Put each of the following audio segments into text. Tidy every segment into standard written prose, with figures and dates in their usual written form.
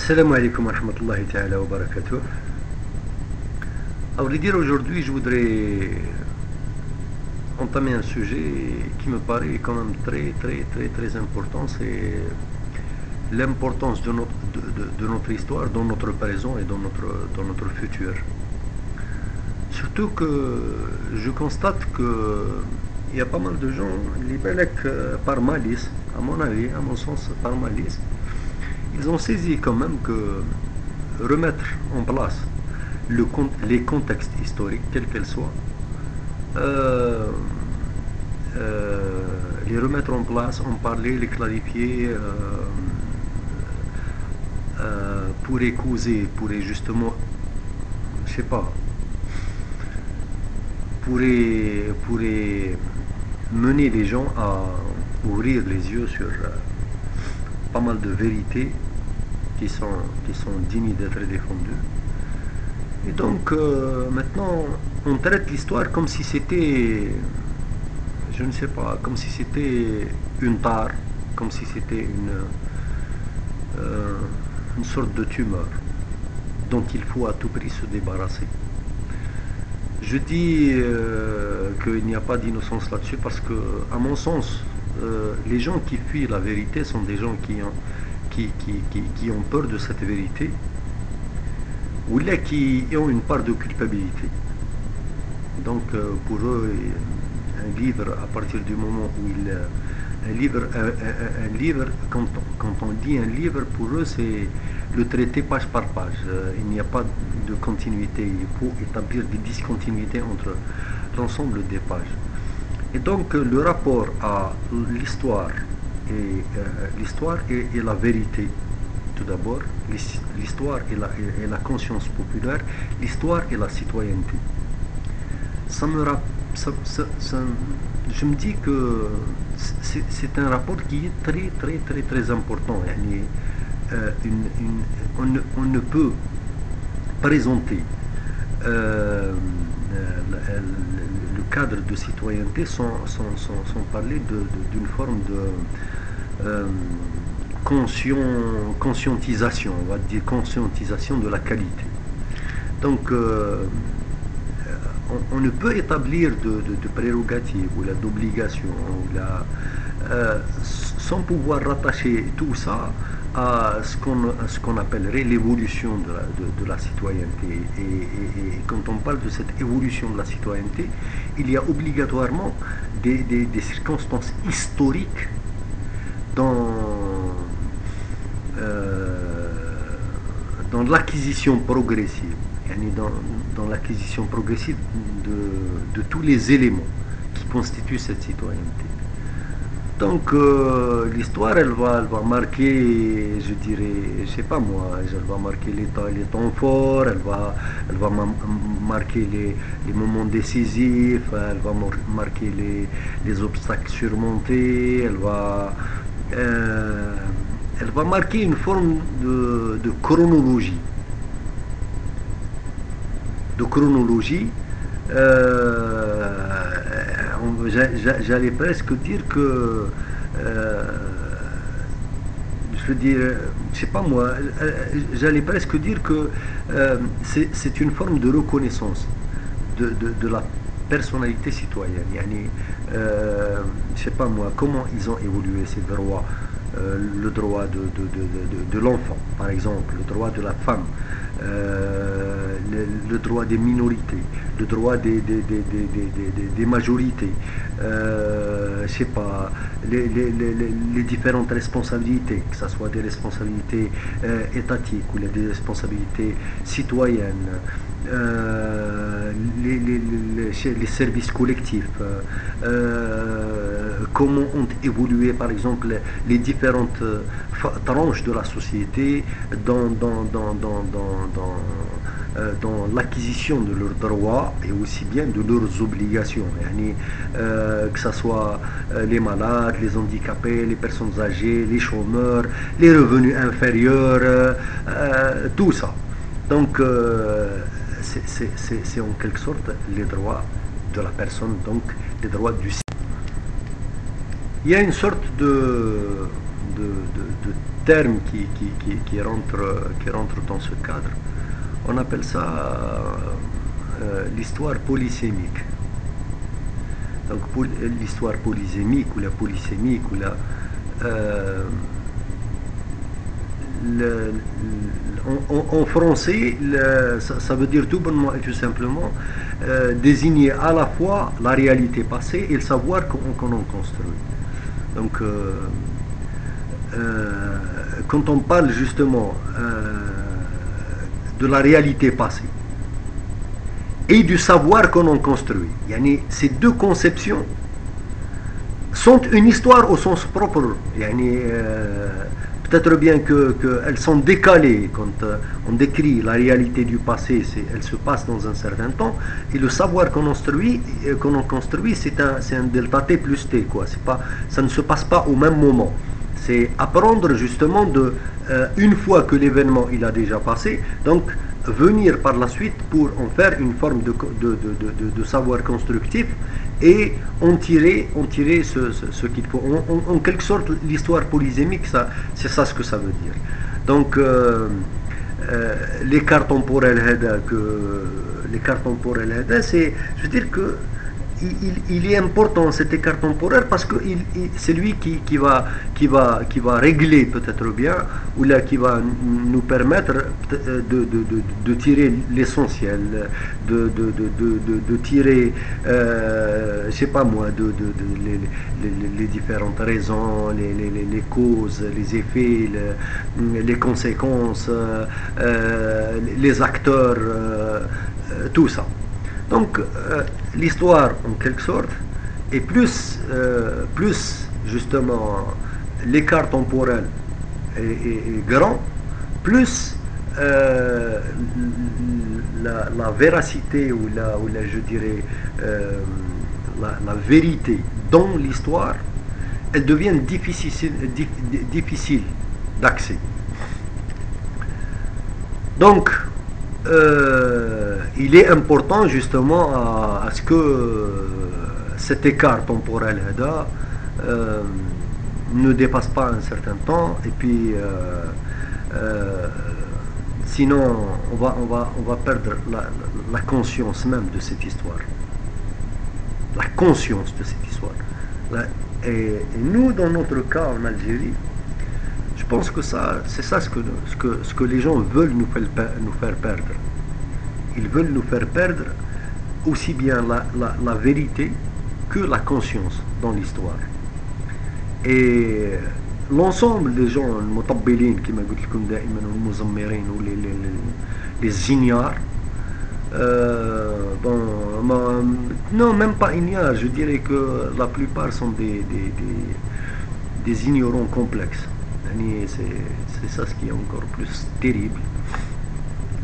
Salam alaikum wa rahmatullahi ta'ala wa barakatuh. À vrai dire, aujourd'hui, je voudrais entamer un sujet qui me paraît quand même très important. C'est l'importance de notre histoire dans notre présent et dans notre futur. Surtout que je constate qu'il y a pas mal de gens, les Belek, par malice, à mon avis, à mon sens, par malice, ils ont saisi quand même que remettre en place les contextes historiques, quels qu'ils soient, les remettre en place, en parler, les clarifier, pourrait causer, pourrait justement, je sais pas, pourrait mener les gens à ouvrir les yeux sur pas mal de vérités qui sont dignes d'être défendues. Et donc maintenant on traite l'histoire comme si c'était, je ne sais pas, comme si c'était une tare, comme si c'était une sorte de tumeur dont il faut à tout prix se débarrasser. Je dis qu'il n'y a pas d'innocence là-dessus parce que, à mon sens, les gens qui fuient la vérité sont des gens qui ont peur de cette vérité ou là qui ont une part de culpabilité. Donc pour eux, un livre, à partir du moment où un livre, quand on dit un livre, pour eux c'est le traiter page par page. Il n'y a pas de continuité, il faut établir des discontinuités entre l'ensemble des pages. Et donc le rapport à l'histoire et la vérité, tout d'abord, l'histoire et la conscience populaire, l'histoire et la citoyenneté. Je me dis que c'est un rapport qui est très important. On ne peut présenter le cadre de citoyenneté sans parler d'une forme de conscientisation, on va dire conscientisation de la qualité. Donc on ne peut établir de prérogatives ou d'obligations sans pouvoir rattacher tout ça à ce qu'on appellerait l'évolution de la citoyenneté. Et quand on parle de cette évolution de la citoyenneté, il y a obligatoirement des circonstances historiques dans l'acquisition progressive, dans l'acquisition progressive de tous les éléments qui constituent cette citoyenneté. Donc l'histoire, elle va marquer, je dirais, je sais pas moi, elle va marquer les temps forts, elle va marquer les moments décisifs, elle va marquer les obstacles surmontés, elle va marquer une forme de chronologie. J'allais presque dire que, je veux dire, je sais pas moi, j'allais presque dire que c'est une forme de reconnaissance de la personnalité citoyenne. Je sais pas moi, comment ils ont évolué ces droits. Le droit de l'enfant, par exemple, le droit de la femme, le droit des minorités, le droit des majorités, je sais pas, les différentes responsabilités, que ce soit des responsabilités étatiques ou des responsabilités citoyennes, les services collectifs, comment ont évolué par exemple les différentes tranches de la société dans l'acquisition de leurs droits et aussi bien de leurs obligations, que ce soit les malades, les handicapés, les personnes âgées, les chômeurs, les revenus inférieurs, tout ça. Donc c'est en quelque sorte les droits de la personne, donc les droits du citoyen. Il y a une sorte de termes qui rentrent dans ce cadre. On appelle ça l'histoire polysémique. Donc l'histoire polysémique ou la polysémique ou en français, ça veut dire tout bonnement et tout simplement désigner à la fois la réalité passée et le savoir qu'on en construit. Donc quand on parle justement de la réalité passée et du savoir qu'on en construit, yani, ces deux conceptions sont une histoire au sens propre. Yani, peut-être bien qu'elles sont décalées quand on décrit la réalité du passé, elle se passe dans un certain temps, et le savoir qu'on en construit, c'est un delta t plus t, quoi. Ça ne se passe pas au même moment. C'est apprendre justement une fois que l'événement il a déjà passé, donc venir par la suite pour en faire une forme de savoir constructif et en tirer ce qu'il faut. En quelque sorte, l'histoire polysémique, c'est ça ce que ça veut dire. Donc, l'écart temporel, c'est, je veux dire que il est important cet écart temporaire parce que c'est lui qui va régler peut-être bien, ou là qui va nous permettre de tirer l'essentiel, de tirer je sais pas moi, les différentes raisons, les causes, les effets, les conséquences, les acteurs, tout ça. Donc l'histoire en quelque sorte est plus justement l'écart temporel est grand, plus la véracité ou je dirais la vérité dans l'histoire, elle devient difficile d'accès. Donc il est important justement à ce que cet écart temporel ne dépasse pas un certain temps, et puis sinon on va perdre la conscience même de cette histoire, la conscience de cette histoire. Et nous, dans notre cas en Algérie, je pense que c'est ça ce que les gens veulent nous faire perdre. Ils veulent nous faire perdre aussi bien la vérité que la conscience dans l'histoire. Et l'ensemble des gens, المطبلين كما قلت لكم دائما, والمزمرين ou les ignares, non, même pas ignares, je dirais que la plupart sont des ignorants complexes. C'est ça ce qui est encore plus terrible.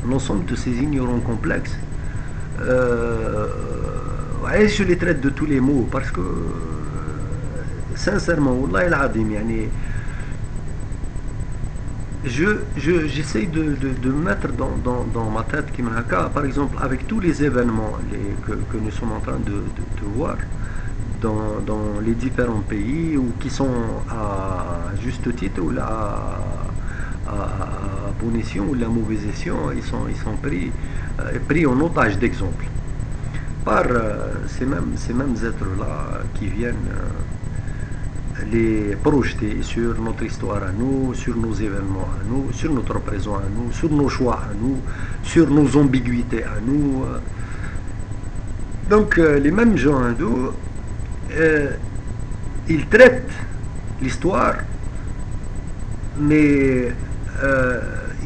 L'ensemble de ces ignorants complexes, je les traite de tous les mots parce que sincèrement, Wallah al-Adim, j'essaie de mettre dans ma tête, par exemple, avec tous les événements que nous sommes en train de voir dans les différents pays, ou qui sont à juste titre ou à bon escient ou à mauvais escient, ils sont pris en otage d'exemple par ces mêmes êtres-là qui viennent les projeter sur notre histoire à nous, sur nos événements à nous, sur notre présent à nous, sur nos choix à nous, sur nos ambiguïtés à nous. Donc les mêmes gens hindous, ils traitent l'histoire, mais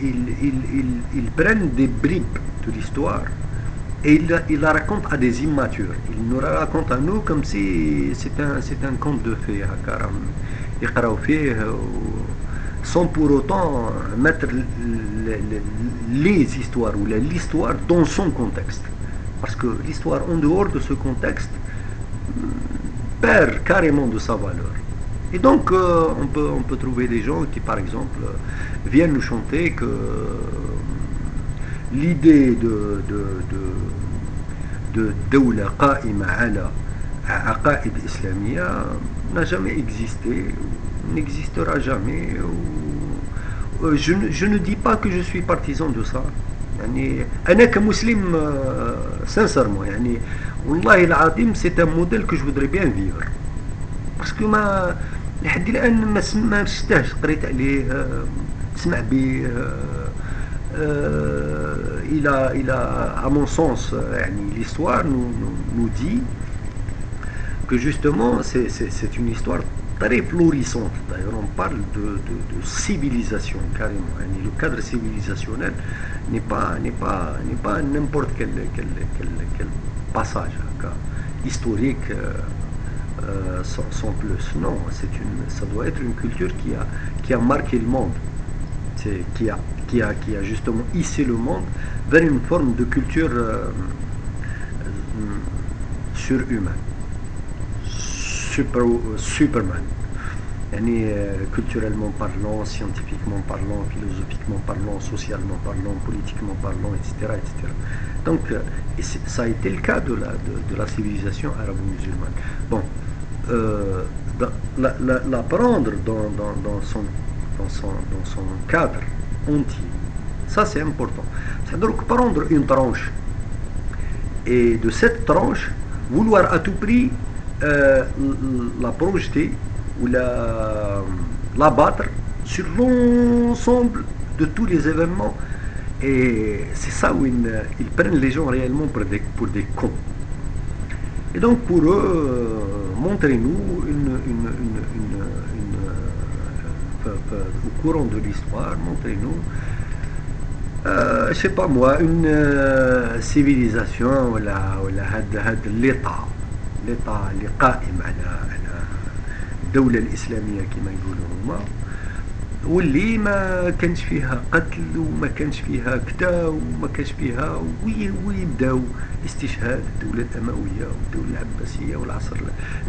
ils prennent des bribes de l'histoire et ils la racontent à des immatures. Ils nous la racontent à nous comme si c'est un conte de fées, sans pour autant mettre les histoires ou l'histoire dans son contexte. Parce que l'histoire en dehors de ce contexte perd carrément de sa valeur. Et donc on peut trouver des gens qui, par exemple, viennent nous chanter que l'idée de dawla qa'ima ala aqaid islamia n'a jamais existé, n'existera jamais. Je ne dis pas que je suis partisan de ça. يعني أنا كمسلم sincèrement يعني والله العظيم c'est un modèle que je voudrais bien vivre parce que ما لحد الآن ما شفتهش قريت عليه تسمع به à mon sens يعني l'histoire nous dit que justement c'est une histoire très florissante. D'ailleurs, on parle de civilisation carrément. Le cadre civilisationnel n'est pas n'importe quel passage historique sans plus. Non, ça doit être une culture qui a marqué le monde, qui a justement hissé le monde vers une forme de culture surhumaine. Superman. Culturellement parlant, scientifiquement parlant, philosophiquement parlant, socialement parlant, politiquement parlant, etc. etc. Donc, ça a été le cas de la civilisation arabo-musulmane. Bon, la prendre dans son cadre entier, ça c'est important. C'est-à-dire prendre une tranche, et de cette tranche, vouloir à tout prix la projeter ou la battre sur l'ensemble de tous les événements, et c'est ça où ils prennent les gens réellement pour des cons. Et donc pour eux, montrez-nous au courant de l'histoire, montrez-nous je sais pas moi, une civilisation ou l'état اللي قائم على الدولة الإسلامية كما يقولوا هما، واللي ما كانش فيها قتل وما كانش فيها كذا وما كانش فيها، ويبداو استشهاد الدولة الأموية والدولة العباسية والعصر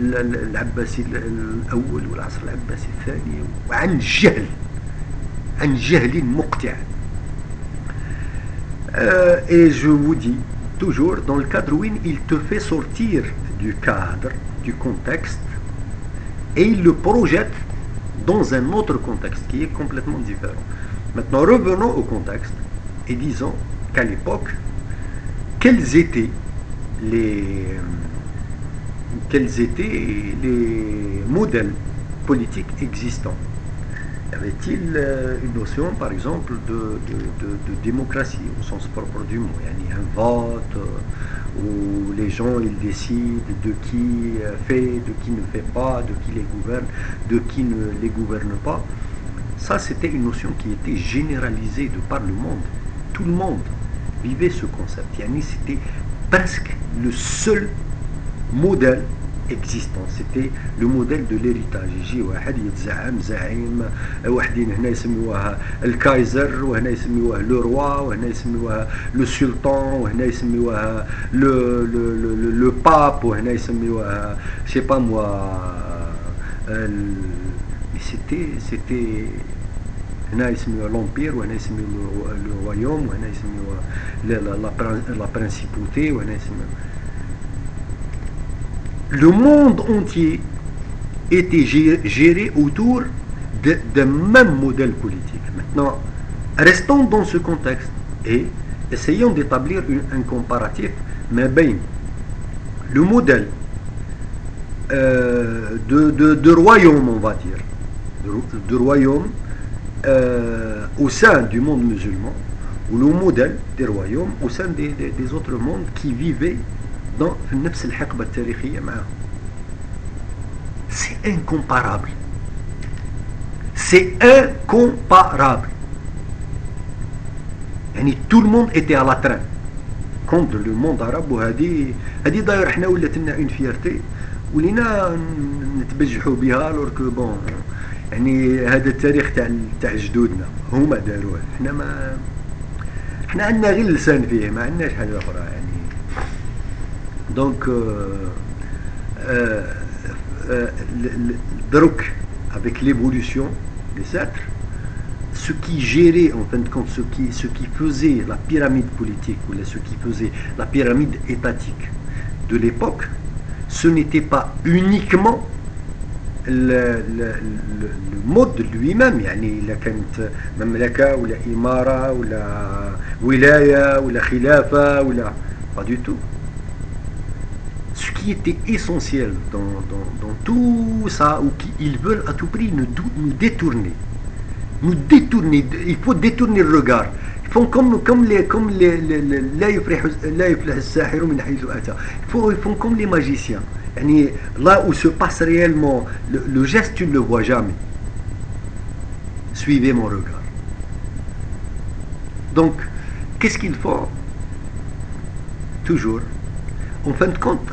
العباسي الأول والعصر العباسي الثاني، وعن جهل مقطع. Et je vous dis toujours, dans le cadre où il te fait sortir du cadre, du contexte, et il le projette dans un autre contexte qui est complètement différent. Maintenant, revenons au contexte et disons qu'à l'époque, quels étaient les modèles politiques existants? Y avait-il une notion, par exemple, de démocratie au sens propre du mot? Il y a un vote où les gens ils décident de qui fait, de qui ne fait pas, de qui les gouverne, de qui ne les gouverne pas. Ça, c'était une notion qui était généralisée de par le monde. Tout le monde vivait ce concept. C'était presque le seul modèle existant. C'était le modèle de l'héritage. يجي واحد يتزعم زعيم، واحدين هنا يسميوها الكايزر، وهنا يسميوها لو روا، وهنا يسميوها لو سلطان، وهنا يسميوها لو باب، وهنا يسميوها je sais pas moi c'était هنا يسميوها l'empire، وهنا يسميوها le royaume، وهنا يسميوها la principauté، وهنا يسميوها. Le monde entier était géré autour d'un même modèle politique. Maintenant, restons dans ce contexte et essayons d'établir un comparatif, mais bien, le modèle de royaume, on va dire, de royaume au sein du monde musulman, ou le modèle des royaumes au sein des autres mondes qui vivaient في نفس الحقبة التاريخية معهم. C'est incomparable. C'est incomparable. يعني tout le monde était à la traîne contre le monde arabe. وهذه داير حنا ولات لنا اون فيرتي ولينا نتبجحوا بها لورك بون. يعني هذا التاريخ تاع جدودنا هما داروه، حنا عندنا غير اللسان فيه، ما عندناش حاجة أخرى يعني. Donc, avec l'évolution des êtres, ce qui gérait en fin de compte, ce qui faisait la pyramide politique ou ce qui faisait la pyramide étatique de l'époque, ce n'était pas uniquement المود lui-même يعني إلا كانت مملكة ولا إمارة ولا ولاية ولا خلافة ولا pas du tout. Ce qui était essentiel dans tout ça, ou qu'ils veulent à tout prix nous détourner. Nous détourner, il faut détourner le regard. Ils font comme les ils font comme les magiciens. Là où se passe réellement le geste, tu ne le vois jamais. Suivez mon regard. Donc, qu'est-ce qu'il faut? Toujours, en fin de compte,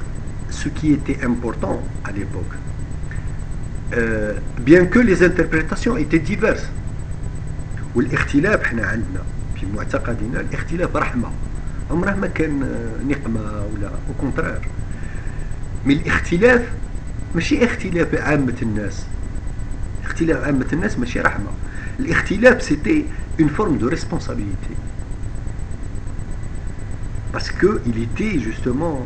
ce qui était important à l'époque, bien que les interprétations étaient diverses. والاختلاف حنا عندنا في معتقدنا الاختلاف رحمة عمره ما كان نقمة ولا au contraire. mais الاختلاف ماشي اختلاف عامة الناس. اختلاف عامة الناس ماشي رحمة. الاختلاف c'était une forme de responsabilité. Parce qu'il était justement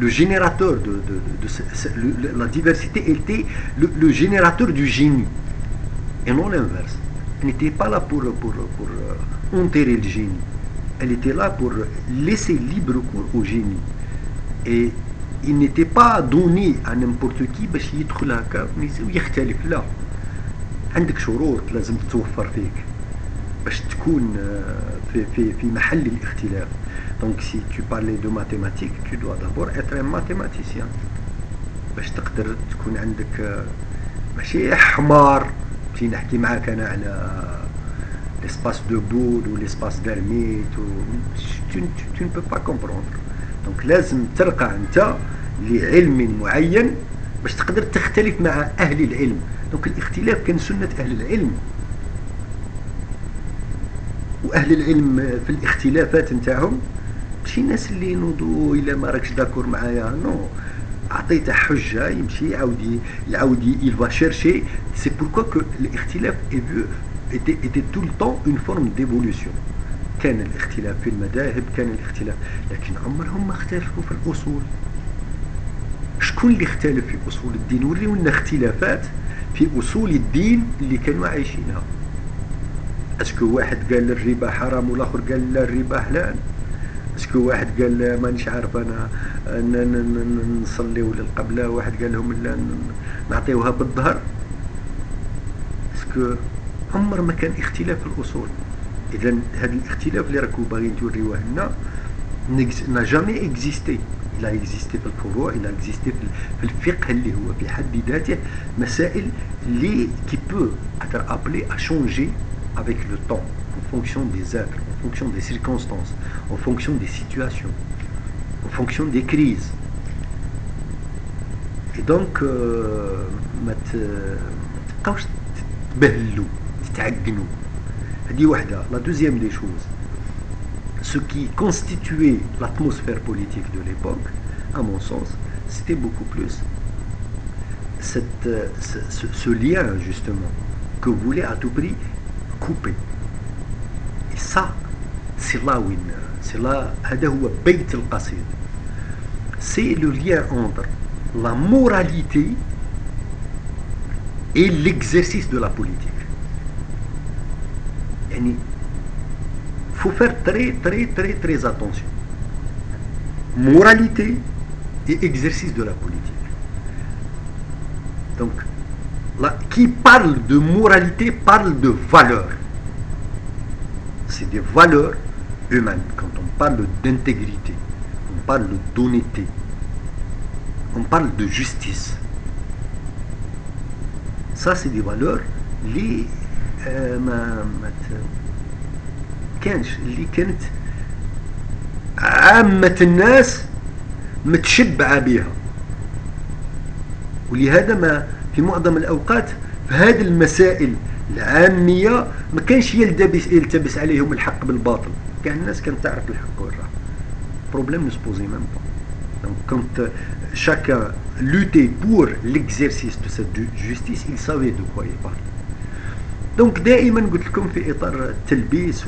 le générateur la diversité était le générateur du génie et non l'inverse. Elle n'était pas là pour enterrer le génie. Elle était là pour laisser libre cours au génie. Et il n'était pas donné à n'importe qui باش يدخل هكا ويختلف. لا، عندك شروط لازم تتوفر فيك باش تكون في محل الاختلاف. Donc si tu parlais de mathématiques, tu dois d'abord être un mathématicien باش تقدر تكون عندك ماشي حمار. في نحكي معاك انا على l'espace de boule ou l'espace d'hermite tu ne peux pas comprendre. Donc لازم ترقى انت لعلم معين باش تقدر تختلف مع اهل العلم. Donc الاختلاف كان سنة اهل العلم، واهل العلم في الاختلافات نتاعهم ماشي الناس اللي ينوضوا الا ما راكش داكور معايا. نو، عطيته حجه يمشي يعاود il va chercher. C'est pourquoi que الاختلاف était tout le temps une forme d'évolution. كان الاختلاف في المذاهب، كان الاختلاف، لكن عمرهم ما اختلفوا في الاصول. شكون اللي اختلف في اصول الدين؟ وريونا اختلافات في اصول الدين اللي كانوا عايشينها. اسكو واحد قال الربا حرام والاخر قال لا الربا حلال؟ اسكو واحد قال مانيش عارف انا نصليو للقبله، واحد قال لهم لا نعطيوها بالظهر؟ اسكو عمر ما كان اختلاف في الاصول. اذا هذا الاختلاف اللي راكم باغيين توريوه لنا n'a jamais existé. Il a existé في الفروع، il a existé في الفقه اللي هو في حد ذاته مسائل اللي qui peut être appelé à changer avec le temps, en fonction des êtres, en fonction des circonstances, en fonction des situations, en fonction des crises. Et donc ما تبقاوش تبهلوا تتعقنوا. هذه واحدة. La deuxième des choses, ce qui constituait l'atmosphère politique de l'époque, à mon sens, c'était beaucoup plus ce lien justement que voulait à tout prix couper. Et ça, c'est là où c'est là, هذا هو بيت القصيد. C'est le lien entre la moralité et l'exercice de la politique. يعني faut faire très attention. Moralité et exercice de la politique. Donc, là, qui parle de moralité parle de valeurs. C'est des valeurs humaines. Quand on parle d'intégrité, on parle d'honnêteté, on parle de justice. Ça, c'est des valeurs اللي اللي كانت عامة الناس متشبعة بها. ولهذا ما في معظم الأوقات في هذه المسائل العامية ما كانش يلتبس عليهم الحق بالباطل. كان الناس كانت تعرف الحق والراحة. problème ne se posait même pas. Donc quand chacun luttait pour l'exercice de cette justice, il savait de quoi il parlait. Donc دائما قلت لكم في إطار التلبيس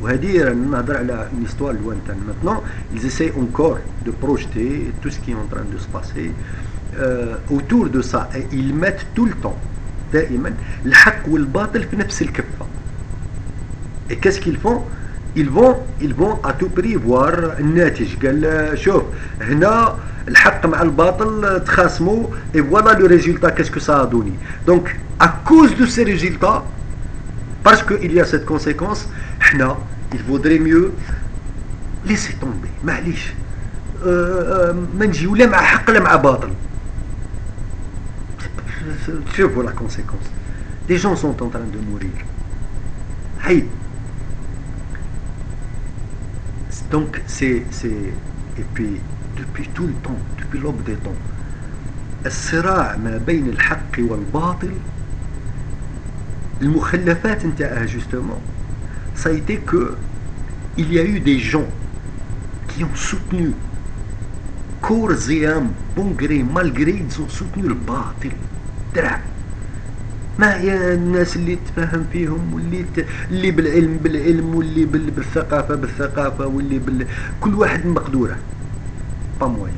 وهذه نهضر على une histoire lointaine. Maintenant ils essayent encore de projeter tout ce qui est en train de se passer autour de ça, ils mettent tout le temps دائما الحق والباطل في نفس الكفة. et qu'est-ce qu'ils font? ils vont à tout prix voir الناتج. قال شوف هنا الحق مع الباطل تخاصموا et voilà le résultat, qu'est-ce que ça a donné. donc à cause de ces résultats, parce qu'il y a cette conséquence, حنا il vaudrait mieux laisser tomber. معليش ما نجيو لا مع حق لا مع باطل. شوفوا la conséquence, les gens sont en train de mourir. حيد. donc c'est et puis depuis tout le temps, depuis l'aube des temps, الصراع ما بين الحق والباطل، المخلفات نتاعها justement ça a été que il y a eu des gens qui ont soutenu corps et âme, bon gré mal gré, ils ont soutenu le باطل. درع ما هي الناس اللي تفهم فيهم، اللي بالعلم واللي بالثقافة واللي كل واحد مقدوره با مويا.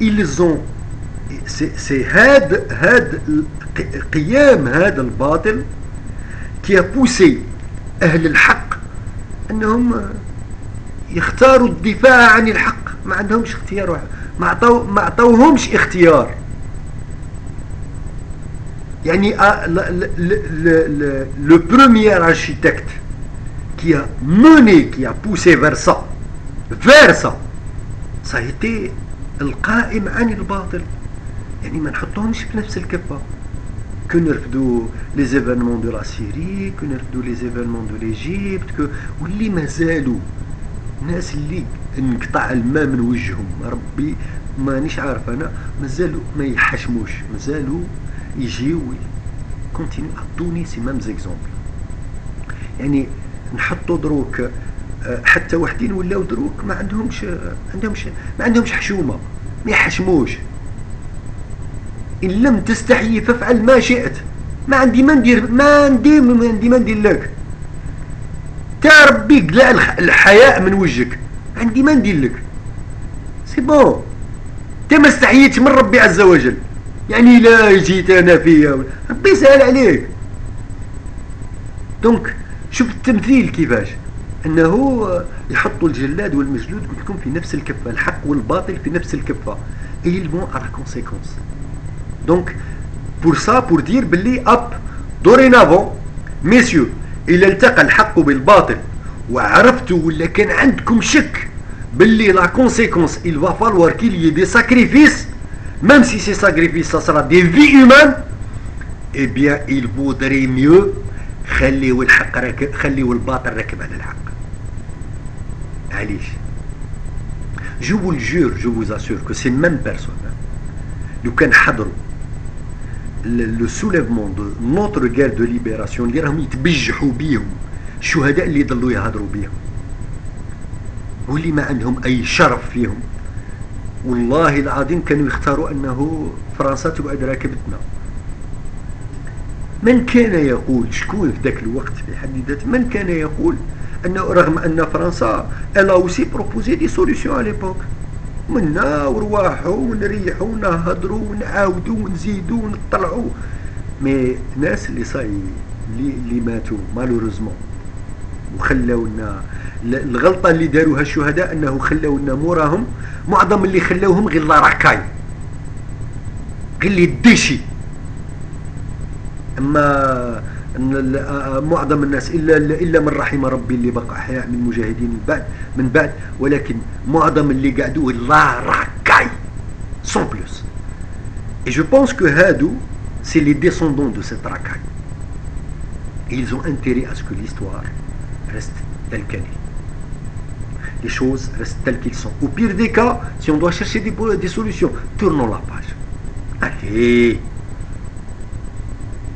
ils ont c'est هاد قيام هذا الباطل qui a poussé أهل الحق أنهم يختاروا الدفاع عن الحق. ما عندهمش اختيار واحد، ما عطوهمش اختيار. يعني le premier architecte qui a mené, qui a poussé vers ça ça a été القائم عن الباطل. يعني ما نحطوهمش في نفس الكفة. كو نرفدوا les événements de la Syrie، كو نرفدوا les événements de l'Égypte، واللي مازالوا الناس اللي انقطع الماء من وجههم، ربي مانيش عارف انا، مازالوا ما يحشموش، مازالوا يجيو كونتينيو عطوني سي ميم زيكزومبل. يعني نحطوا دروك حتى وحدين ولاو دروك ما عندهمش حشومه، ما يحشموش. ان لم تستحيي فافعل ما شئت. ما عندي ما ندير لك. تا ربي قلع الحياء من وجهك، عندي ما ندير لك. سي بون، تا ما استحييتش من ربي عز وجل. يعني لا جيت انا فيها ربي يسهل عليك. دونك شوف التمثيل كيفاش انه يحطوا الجلاد والمجلود قلت لكم في نفس الكفه، الحق والباطل في نفس الكفه. et ils vont à la conséquence. donc pour ça, pour dire باللي اب dorénavant messieurs إلا التقى الحق بالباطل وعرفتوا ولا كان عندكم شك باللي la conséquence il va falloir qu'il y ait des sacrifices, même si ces sacrifices ça sera des vies humaines, eh bien il vaudrait mieux خليوا الباطل راكب على الحق. علاش؟ je vous le jure, je vous assure que ces mêmes personnes لو كان حضروا le soulèvement de notre guerre de libération اللي راهم يتبجحوا بيهم الشهداء اللي ضلوا يهضروا بيهم واللي ما عندهم اي شرف فيهم، والله العظيم كانوا يختاروا انه فرنسا تقعد راكبتنا. من كان يقول، شكون في ذاك الوقت في حد ذاته، من كان يقول انه رغم ان فرنسا elle a aussi proposé des solutions à l'époque، منا ورواحوا ونريحوا ونهضروا ونعاودوا ونزيدوا ونطلعوا، مي ناس اللي اللي ماتوا مالوريزمون وخلاونا الغلطه اللي داروها الشهداء انه خلاونا موراهم معظم اللي خلاوهم غير لا راكاي غير اللي ديشي. اما معظم الناس الا من رحم ربي اللي بقى احياء من المجاهدين من بعد، ولكن معظم اللي قعدوا لا راكاي sans plus. et je pense que هادو c'est les descendants de cette racaille. ils ont intérêt à ce que l'histoire reste telle qu'elle est, les choses restent telles qu'elles sont. Au pire des cas, si on doit chercher des solutions, tournons la page. Allez,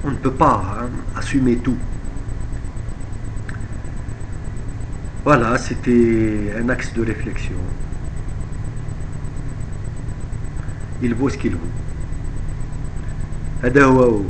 on ne peut pas assumer tout. Voilà, c'était un axe de réflexion. Il vaut ce qu'il vaut. هذا هو